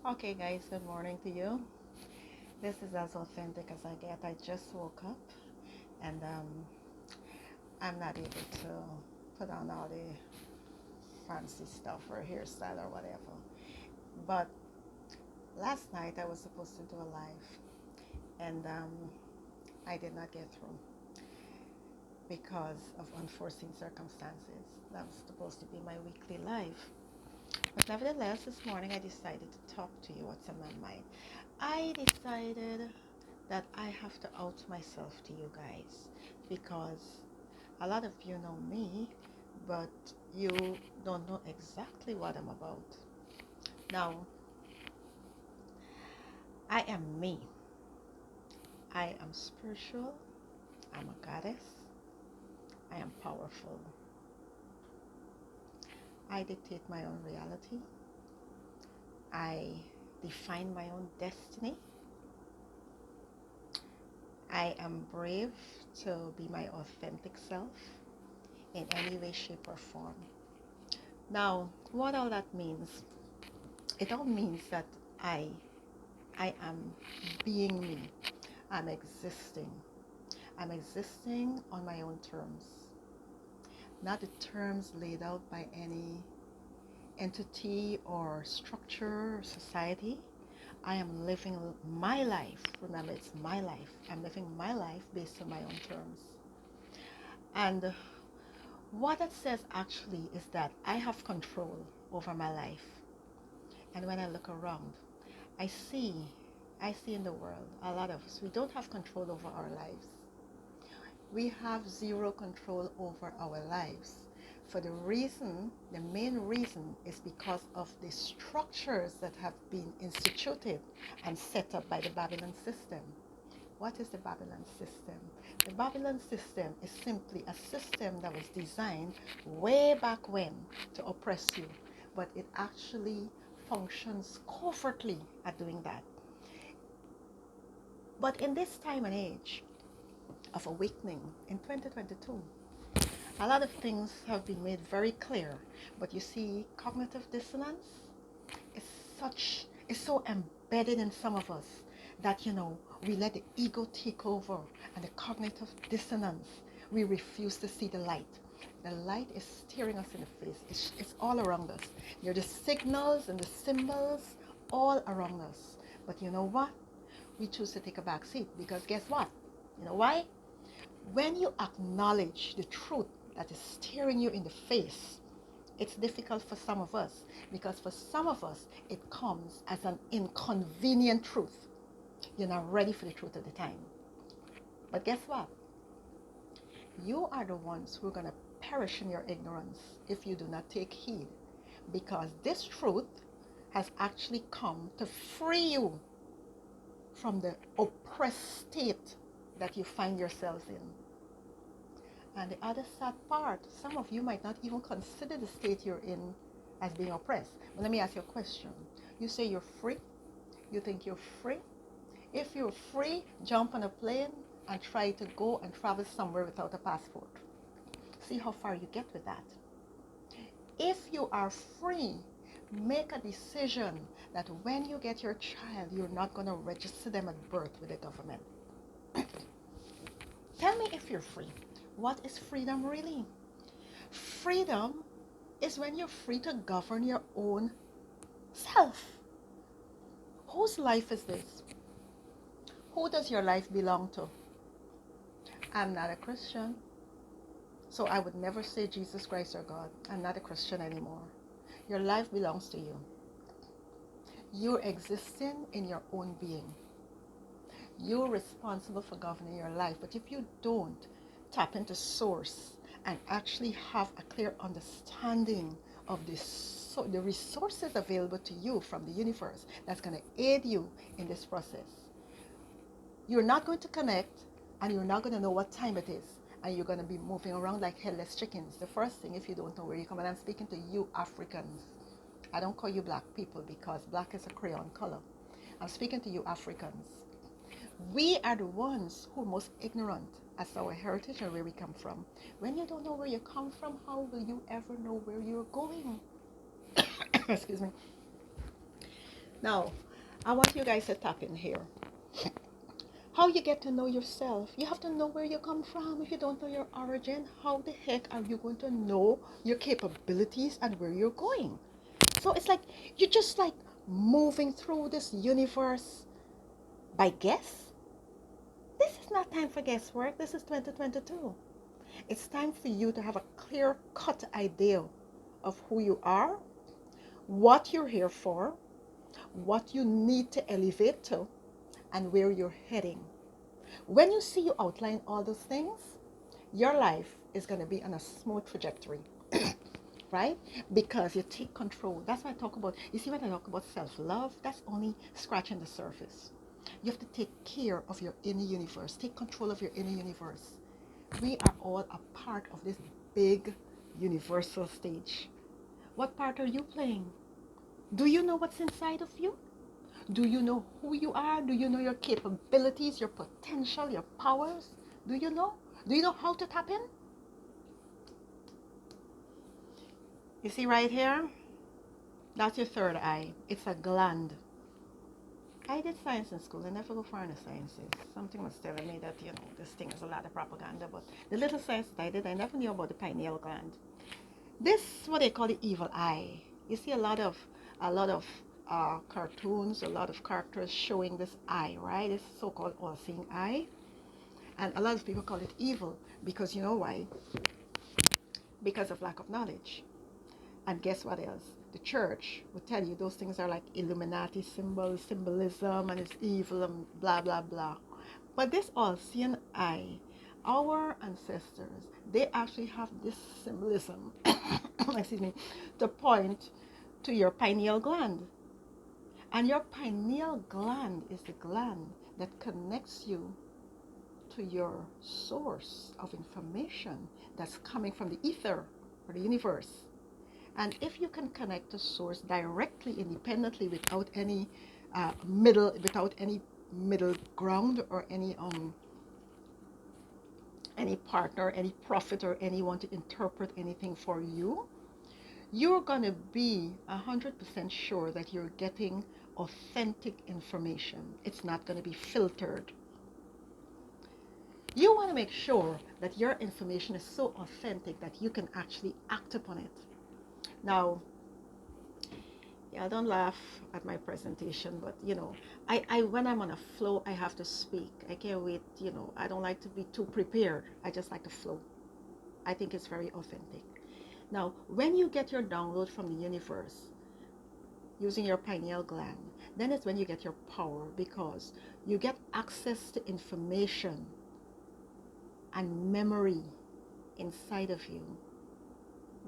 Okay, guys, good morning to you. This is as authentic as I get. I just woke up and I'm not able to put on all the fancy stuff or hairstyle or whatever. But last night I was supposed to do a live and I did not get through because of unforeseen circumstances. That was supposed to be my weekly live. But nevertheless, this morning I decided to talk to you what's on my mind. I decided that I have to out myself to you guys because a lot of you know me, but you don't know exactly what I'm about. Now, I am me. I am spiritual. I'm a goddess. I am powerful. I dictate my own reality. I define my own destiny. I am brave to be my authentic self in any way, shape, or form. Now, what all that means? It all means that I I am being me. I'm existing. I'm existing on my own terms, not the terms laid out by any entity or structure or society. I am living my life. Remember, it's my life. I'm living my life based on my own terms. And what it says actually is that I have control over my life. And when I look around, I see, I see in the world, a lot of us, we don't have control over our lives. We have zero control over our lives. For the main reason is because of the structures that have been instituted and set up by the Babylon system. What is the Babylon system? The Babylon system is simply a system that was designed way back when to oppress you, but it actually functions covertly at doing that. But in this time and age of awakening in 2022, a lot of things have been made very clear. But you see, cognitive dissonance is is so embedded in some of us that we let the ego take over, and the cognitive dissonance, we refuse to see the light. The light is staring us in the face. It's all around us. There are the signals and the symbols all around us. But you know what? We choose to take a back seat because guess what? You know why? When you acknowledge the truth that is staring you in the face, it's difficult for some of us because for some of us, it comes as an inconvenient truth. You're not ready for the truth at the time. But guess what? You are the ones who are going to perish in your ignorance if you do not take heed, because this truth has actually come to free you from the oppressed state that you find yourselves in. And the other sad part, some of you might not even consider the state you're in as being oppressed. But let me ask you a question. You say you're free? You think you're free? If you're free, jump on a plane and try to go and travel somewhere without a passport. See how far you get with that. If you are free, make a decision that when you get your child, you're not going to register them at birth with the government. Tell me if you're free. What is freedom really? Freedom is when you're free to govern your own self. Whose life is this? Who does your life belong to? I'm not a Christian, so I would never say Jesus Christ or God. I'm not a Christian anymore. Your life belongs to you. You're existing in your own being. You're responsible for governing your life. But if you don't tap into source and actually have a clear understanding of this, so the resources available to you from the universe that's going to aid you in this process, you're not going to connect, and you're not going to know what time it is, and you're going to be moving around like headless chickens. The first thing, if you don't know where you're coming, I'm speaking to you Africans. I don't call you black people because black is a crayon color. I'm speaking to you Africans. We are the ones who are most ignorant as to our heritage and where we come from. When you don't know where you come from, how will you ever know where you're going? Excuse me. Now, I want you guys to tap in here. How you get to know yourself? You have to know where you come from. If you don't know your origin, how the heck are you going to know your capabilities and where you're going? So it's like you're just like moving through this universe by guess. This is not time for guesswork. This is 2022. It's time for you to have a clear cut idea of who you are, what you're here for, what you need to elevate to, and where you're heading. When you see you outline all those things, your life is going to be on a smooth trajectory, right? Because you take control. That's what I talk about. You see, when I talk about self-love, that's only scratching the surface. You have to take care of your inner universe. Take control of your inner universe. We are all a part of this big universal stage. What part are you playing? Do you know what's inside of you? Do you know who you are? Do you know your capabilities, your potential, your powers? Do you know? Do you know how to tap in? You see right here? That's your third eye. It's a gland. I did science in school. I never go far in the sciences. Something was telling me that, this thing is a lot of propaganda. But the little science that I did, I never knew about the pineal gland. This is what they call the evil eye. You see a lot of cartoons, a lot of characters showing this eye, right? This so-called all-seeing eye. And a lot of people call it evil because you know why? Because of lack of knowledge. And guess what else? The church will tell you those things are like Illuminati symbols, symbolism, and it's evil and blah, blah, blah. But this all-seeing eye, our ancestors, they actually have this symbolism, excuse me, to point to your pineal gland. And your pineal gland is the gland that connects you to your source of information that's coming from the ether or the universe. And if you can connect to source directly, independently, without any middle ground or any partner, any prophet, or anyone to interpret anything for you, you're gonna be 100% sure that you're getting authentic information. It's not gonna be filtered. You want to make sure that your information is so authentic that you can actually act upon it. Now, yeah, don't laugh at my presentation, but I when I'm on a flow, I have to speak. I can't wait, I don't like to be too prepared. I just like to flow. I think it's very authentic. Now, when you get your download from the universe using your pineal gland, then it's when you get your power because you get access to information and memory inside of you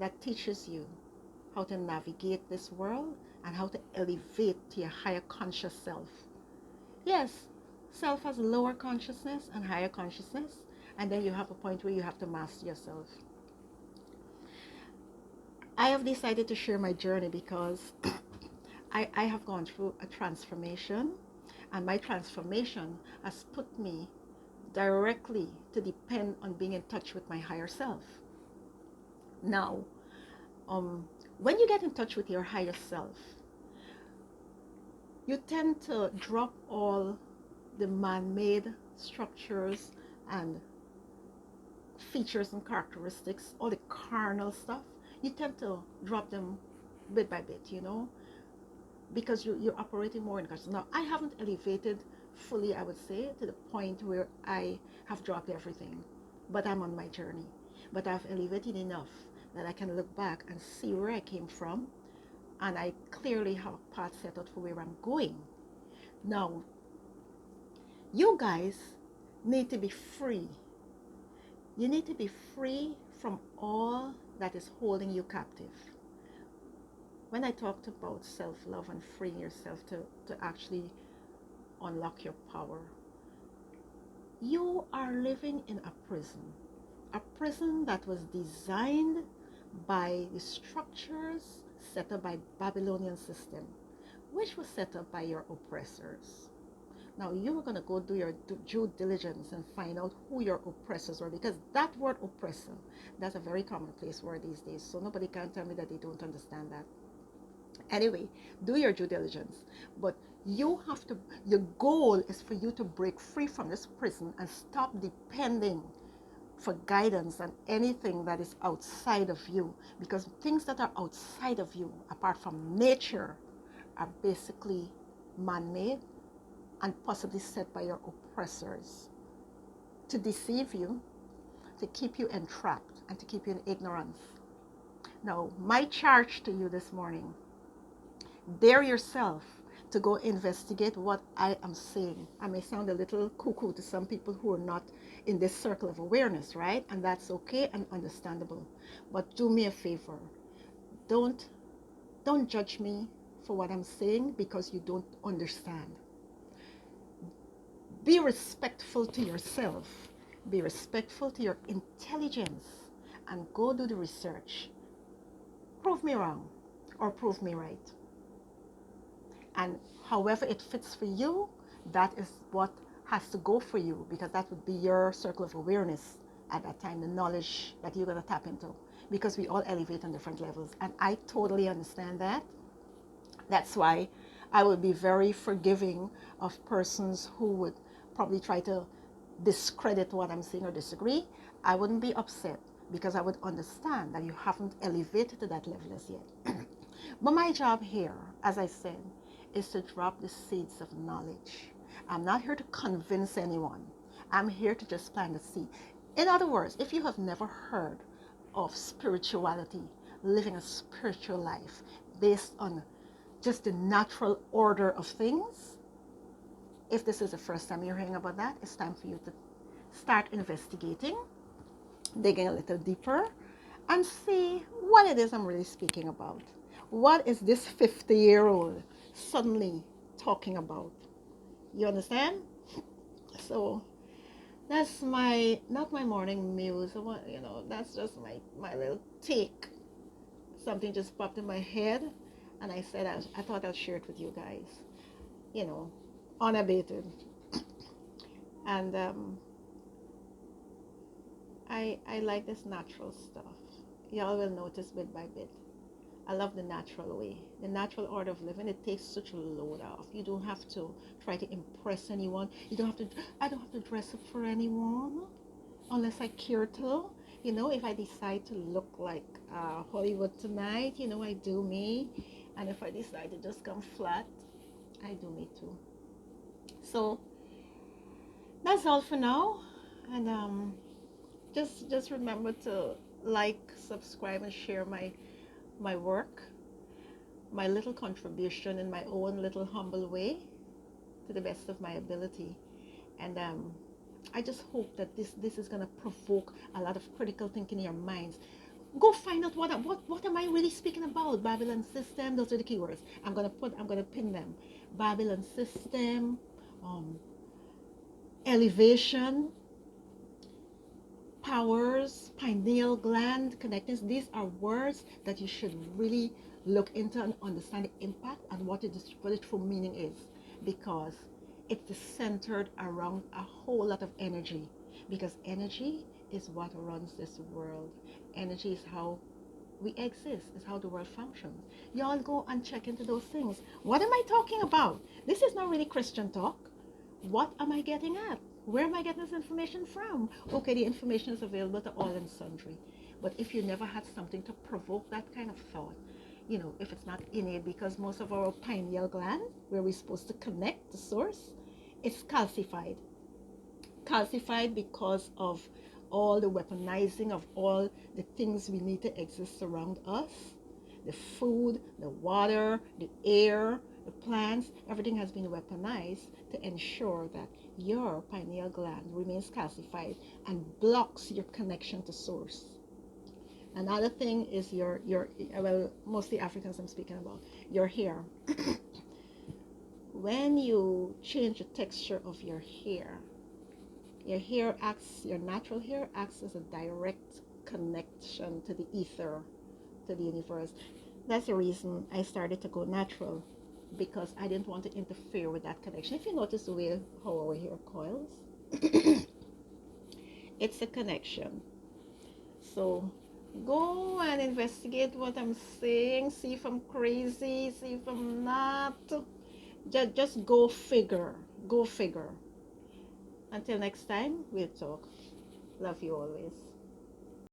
that teaches you how to navigate this world and how to elevate to your higher conscious self. Yes, self has lower consciousness and higher consciousness, and then you have a point where you have to master yourself. I have decided to share my journey because I have gone through a transformation, and my transformation has put me directly to depend on being in touch with my higher self. Now, when you get in touch with your higher self, you tend to drop all the man-made structures and features and characteristics, all the carnal stuff. You tend to drop them bit by bit, because you're operating more in consciousness. Now, I haven't elevated fully, I would say, to the point where I have dropped everything, but I'm on my journey. But I've elevated enough that I can look back and see where I came from, and I clearly have a path set out for where I'm going. Now, you guys need to be free. You need to be free from all that is holding you captive. When I talked about self-love and freeing yourself to actually unlock your power, you are living in a prison that was designed by the structures set up by Babylonian system, which was set up by your oppressors. Now you're going to go do your due diligence and find out who your oppressors were, because that word oppressor, that's a very commonplace word these days. So nobody can tell me that they don't understand that. Anyway, do your due diligence. But you have to, your goal is for you to break free from this prison and stop depending for guidance on anything that is outside of you. Because things that are outside of you, apart from nature, are basically man made and possibly set by your oppressors to deceive you, to keep you entrapped, and to keep you in ignorance. Now, my charge to you this morning, dare yourself to go investigate what I am saying. I may sound a little cuckoo to some people who are not in this circle of awareness, right? And that's okay and understandable. But do me a favor. Don't don't judge me for what I'm saying because you don't understand. Be respectful to yourself. Be respectful to your intelligence and go do the research. Prove me wrong or prove me right. And however it fits for you, that is what has to go for you, because that would be your circle of awareness at that time, the knowledge that you're going to tap into, because we all elevate on different levels. And I totally understand that. That's why I would be very forgiving of persons who would probably try to discredit what I'm saying or disagree. I wouldn't be upset because I would understand that you haven't elevated to that level as yet. But my job here, as I said, is to drop the seeds of knowledge. I'm not here to convince anyone. I'm here to just plant the seed. In other words, if you have never heard of spirituality, living a spiritual life based on just the natural order of things, if this is the first time you're hearing about that, it's time for you to start investigating, digging a little deeper, and see what it is I'm really speaking about. What is this 50-year-old suddenly talking about? You understand? So that's not my morning muse. That's just my little take. Something just popped in my head, and I said I thought I'll share it with you guys. You know, unabated. And I like this natural stuff. Y'all will notice bit by bit. I love the natural way, the natural order of living. It takes such a load off. You don't have to try to impress anyone. I don't have to dress up for anyone unless I care to. If I decide to look like Hollywood tonight, I do me. And if I decide to just come flat, I do me too. So that's all for now. And just remember to like, subscribe, and share my work, my little contribution in my own little humble way, to the best of my ability. And I just hope that this is going to provoke a lot of critical thinking in your minds. Go find out what am I really speaking about. Babylon system, those are the keywords. I'm going to pin them. Babylon system, elevation, powers, pineal gland, connectors. These are words that you should really look into and understand the impact and what the true meaning is, because it's centered around a whole lot of energy, because energy is what runs this world. Energy is how we exist, is how the world functions. Y'all go and check into those things. What am I talking about? This is not really Christian talk. What am I getting at? Where am I getting this information from? Okay, the information is available to all and sundry. But if you never had something to provoke that kind of thought, if it's not innate, because most of our pineal gland, where we're supposed to connect the source, it's calcified. Calcified because of all the weaponizing of all the things we need to exist around us. The food, the water, the air, the plants, everything has been weaponized to ensure that your pineal gland remains calcified and blocks your connection to source. Another thing is mostly Africans I'm speaking about, your hair. When you change the texture of your hair your natural hair acts as a direct connection to the ether, to the universe. That's the reason I started to go natural, because I didn't want to interfere with that connection. If you notice the way how our hair coils, it's a connection. So Go and investigate what I'm saying. See if I'm crazy. See if I'm not. Just go figure. Go figure. Until next time, we'll talk. Love you always.